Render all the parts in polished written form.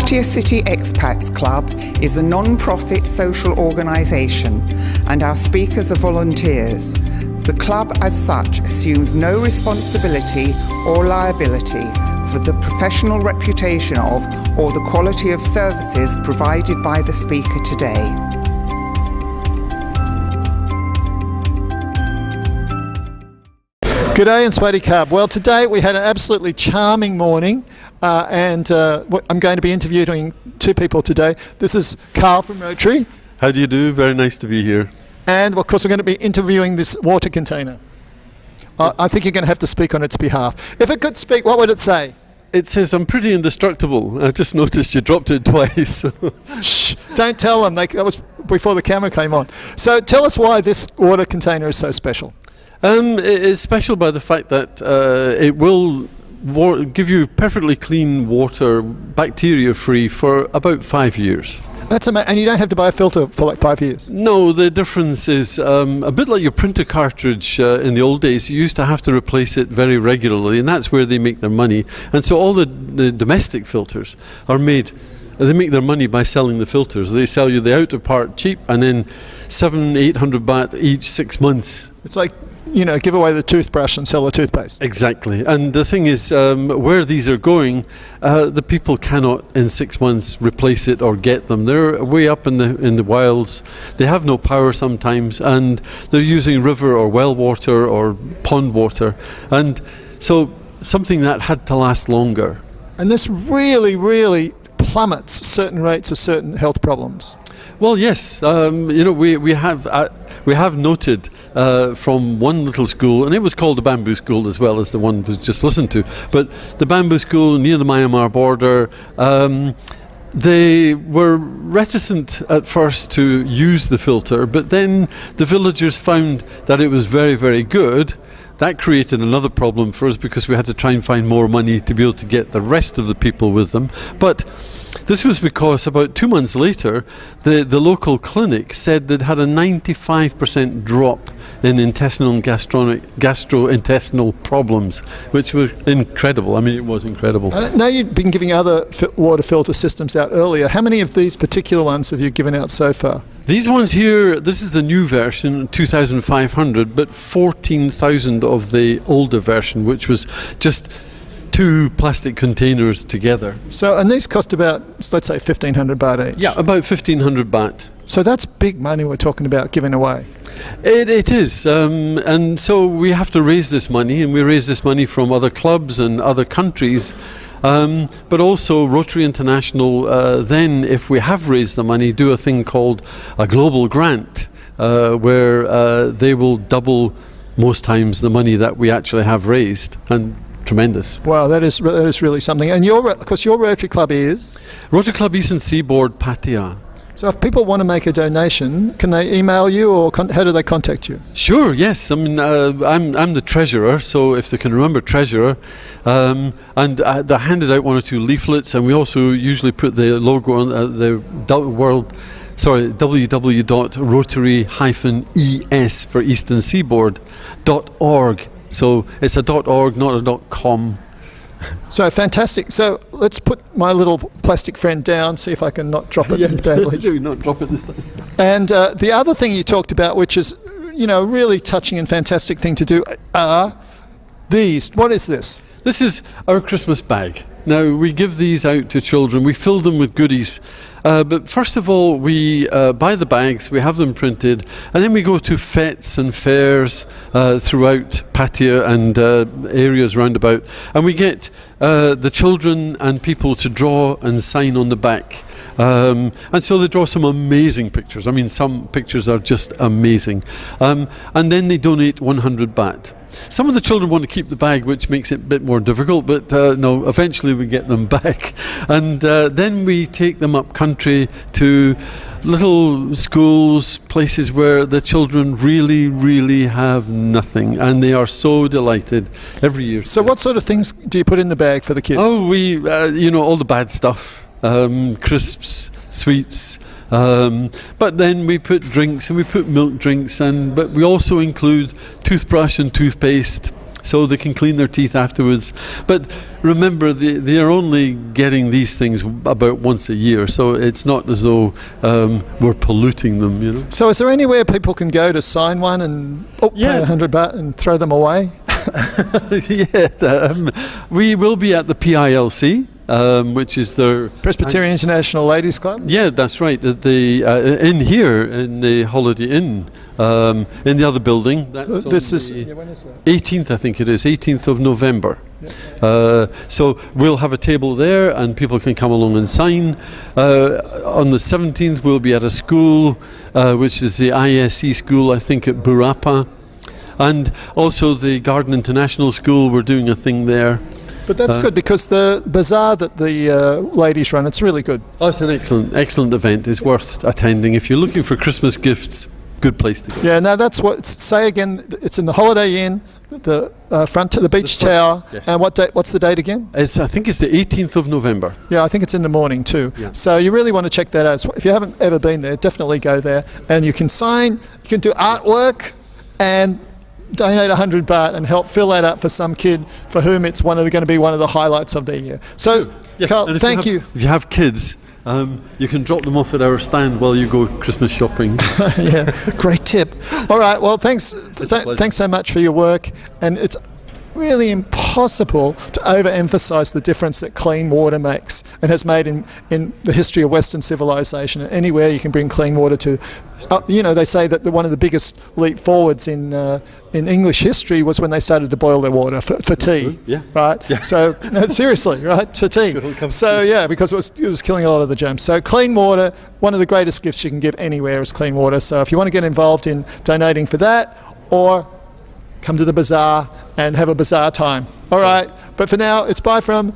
Sheffield City Expats Club is a non-profit social organisation and our speakers are volunteers. The club as such assumes no responsibility or liability for the professional reputation of or the quality of services provided by the speaker today. G'day and Swaddy Carb. Well, today we had an absolutely charming morning and I'm going to be interviewing two people today. This is Carl from Rotary. How do you do? Very nice to be here. And of course we're going to be interviewing this water container. I think you're going to have to speak on its behalf. If it could speak, what would it say? It says, I'm pretty indestructible. I just noticed you dropped it twice. Shh, don't tell them. That was before the camera came on. So tell us why this water container is so special. It is special by the fact that it will give you perfectly clean water, bacteria-free, for about 5 years. That's amazing. And you don't have to buy a filter for like 5 years? No, the difference is a bit like your printer cartridge in the old days. You used to have to replace it very regularly, and that's where they make their money. And so all the domestic filters are made. They make their money by selling the filters. They sell you the outer part cheap, and then 700-800 baht each 6 months. It's like, you know, give away the toothbrush and sell the toothpaste. Exactly. And the thing is, where these are going, the people cannot in 6 months replace it or get them. They're way up in the wilds. They have no power sometimes, and they're using river or well water or pond water. And so something that had to last longer. And this really, really plummets certain rates of certain health problems. Well, yes. You know, we have noted from one little school, and it was called the Bamboo School as well as the one was just listened to, but the Bamboo School near the Myanmar border, they were reticent at first to use the filter, but then the villagers found that it was very, very good. That created another problem for us because we had to try and find more money to be able to get the rest of the people with them. But this was because about 2 months later, the local clinic said they'd had a 95% drop in intestinal and gastrointestinal problems, which were incredible. I mean, it was incredible. Now you've been giving other water filter systems out earlier. How many of these particular ones have you given out so far? These ones here, this is the new version, 2,500, but 14,000 of the older version, which was just 2 plastic containers together. So, and these cost about, let's say, 1,500 baht each? Yeah, about 1,500 baht. So that's big money we're talking about giving away. It is, and so we have to raise this money, and we raise this money from other clubs and other countries. But also Rotary International, then if we have raised the money, do a thing called a global grant, where they will double most times the money that we actually have raised. And tremendous. Wow, that is really something. And of course your Rotary Club is? Rotary Club Eastern Seaboard, Pattaya. So if people want to make a donation, can they email you or how do they contact you? Sure, yes. I mean, I'm the treasurer, so if they can remember treasurer, and they handed out 1 or 2 leaflets, and we also usually put the logo on www.rotary-es for Eastern Seaboard.org. So it's a .org, not a .com. So fantastic. So let's put my little plastic friend down, see if I can not drop it badly. Do not drop it this time. And the other thing you talked about, which is, you know, really touching and fantastic thing to do, are these. What is this? This is our Christmas bag. Now, we give these out to children. We fill them with goodies. But first of all, we buy the bags, we have them printed, and then we go to fetes and fairs throughout Pattaya and areas round about, and we get the children and people to draw and sign on the back. And so they draw some amazing pictures. I mean, some pictures are just amazing. And then they donate 100 baht. Some of the children want to keep the bag, which makes it a bit more difficult, but no, eventually we get them back. And then we take them up country to little schools, places where the children really, really have nothing, and they are so delighted every year. So what sort of things do you put in the bag for the kids? Oh, we, you know, all the bad stuff. Crisps, sweets, but then we put drinks, and we put milk drinks, but we also include toothbrush and toothpaste, so they can clean their teeth afterwards. But remember, they are only getting these things about once a year, so it's not as though we're polluting them, you know. So is there anywhere people can go to sign one and pay $100 and throw them away? We will be at the PILC, which is their Presbyterian International Ladies Club? Yeah, that's right. In here, in the Holiday Inn, in the other building. That's when is that? 18th, I think it is, 18th of November. So we'll have a table there and people can come along and sign. On the 17th, we'll be at a school, which is the ISE school, I think, at Burapa. And also the Garden International School, we're doing a thing there. But that's good, because the bazaar that the ladies run, it's really good. Oh, it's an excellent event. It's worth attending. If you're looking for Christmas gifts, good place to go. Yeah, no, that's what, say again, it's in the Holiday Inn, the front to the beach tower. Yes. And what's the date again? I think it's the 18th of November. Yeah, I think it's in the morning too. Yeah. So you really want to check that out. If you haven't ever been there, definitely go there. And you can sign, you can do artwork, and donate $100 and help fill that up for some kid for whom it's going to be one of the highlights of their year. So, yes. Carl, thank you. If you have kids, you can drop them off at our stand while you go Christmas shopping. Yeah, great tip. All right, well, thanks so much for your work. And it's really impossible to overemphasize the difference that clean water makes and has made in the history of Western civilization. Anywhere you can bring clean water to, they say that one of the biggest leap forwards in English history was when they started to boil their water for tea. Yeah. Right. Yeah. So no, seriously, right, to tea. So yeah, because it was killing a lot of the germs. So clean water, one of the greatest gifts you can give anywhere is clean water. So if you want to get involved in donating for that, or come to the bazaar and have a bazaar time. All right, but for now, it's bye from...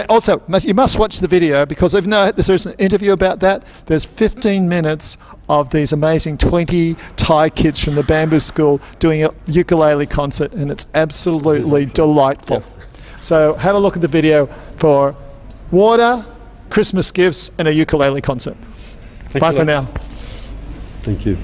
Also, you must watch the video, because even though there's an interview about that, there's 15 minutes of these amazing 20 Thai kids from the Bamboo School doing a ukulele concert, and it's absolutely delightful. Yep. So have a look at the video for water, Christmas gifts, and a ukulele concert. Bye for now. Thank you.